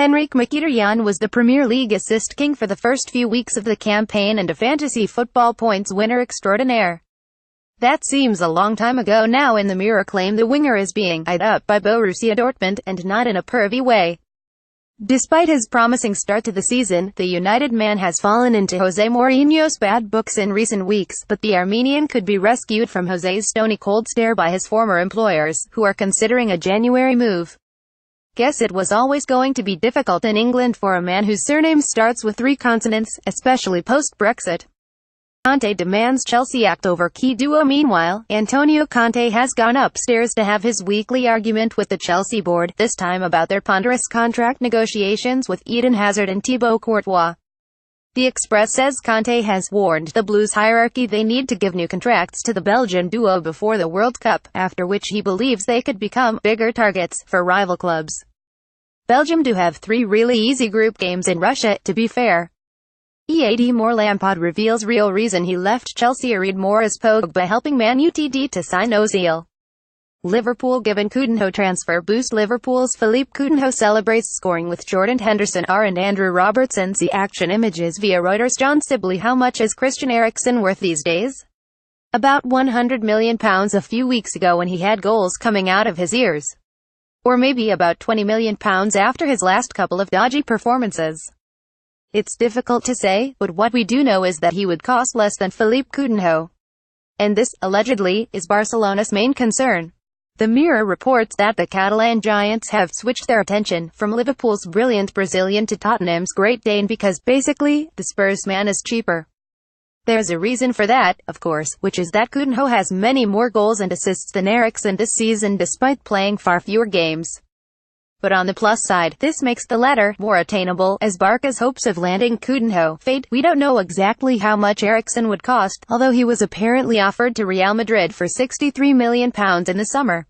Henrikh Mkhitaryan was the Premier League assist king for the first few weeks of the campaign and a fantasy football points winner extraordinaire. That seems a long time ago now, and the Mirror claim the winger is being eyed up by Borussia Dortmund, and not in a pervy way. Despite his promising start to the season, the United man has fallen into Jose Mourinho's bad books in recent weeks, but the Armenian could be rescued from Jose's stony cold stare by his former employers, who are considering a January move. Guess it was always going to be difficult in England for a man whose surname starts with 3 consonants, especially post-Brexit. Conte demands Chelsea act over key duo. Meanwhile, Antonio Conte has gone upstairs to have his weekly argument with the Chelsea board, this time about their ponderous contract negotiations with Eden Hazard and Thibaut Courtois. The Express says Conte has warned the Blues hierarchy they need to give new contracts to the Belgian duo before the World Cup, after which he believes they could become bigger targets for rival clubs. Belgium do have 3 really easy group games in Russia, to be fair. EAD more Lampard reveals real reason he left Chelsea. Read more as Pogba helping Man Utd to sign Ozil. Liverpool given Coutinho transfer boost. Liverpool's Philippe Coutinho celebrates scoring with Jordan Henderson and Andrew Robertson. See action images via Reuters. John Sibley. How much is Christian Eriksen worth these days? About £100 million a few weeks ago when he had goals coming out of his ears. Or maybe about £20 million after his last couple of dodgy performances. It's difficult to say, but what we do know is that he would cost less than Philippe Coutinho. And this, allegedly, is Barcelona's main concern. The Mirror reports that the Catalan giants have switched their attention from Liverpool's brilliant Brazilian to Tottenham's Great Dane because, basically, the Spurs man is cheaper. There's a reason for that, of course, which is that Coutinho has many more goals and assists than Eriksen this season despite playing far fewer games. But on the plus side, this makes the latter more attainable, as Barca's hopes of landing Coutinho fade. We don't know exactly how much Eriksen would cost, although he was apparently offered to Real Madrid for £63 million in the summer.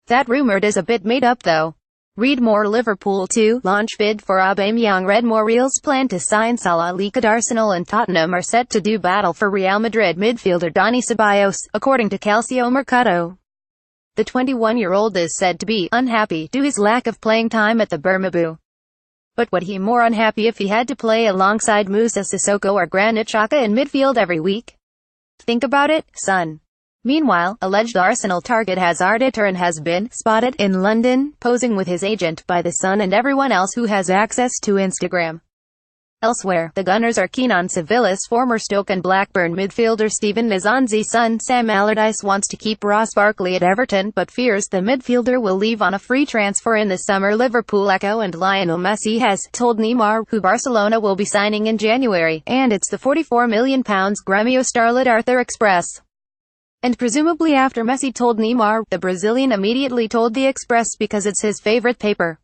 That rumored is a bit made up though. Read more. Liverpool to launch bid for Aubameyang. Read more. Real's plan to sign Salah. Leaked. Arsenal and Tottenham are set to do battle for Real Madrid midfielder Dani Ceballos, according to Calcio Mercato. The 21-year-old is said to be unhappy due to his lack of playing time at the Bernabeu. But would he more unhappy if he had to play alongside Musa Sissoko or Granit Xhaka in midfield every week? Think about it, son. Meanwhile, alleged Arsenal target Hazard has been spotted in London, posing with his agent by The Sun and everyone else who has access to Instagram. Elsewhere, the Gunners are keen on Sevilla's former Stoke and Blackburn midfielder Steven Nzonzi's son Sam Allardyce wants to keep Ross Barkley at Everton but fears the midfielder will leave on a free transfer in the summer. Liverpool echo and Lionel Messi has told Neymar, who Barcelona will be signing in January, and it's the £44 million Gremio starlet Arthur Express. And presumably after Messi told Neymar, the Brazilian immediately told the Express because it's his favorite paper.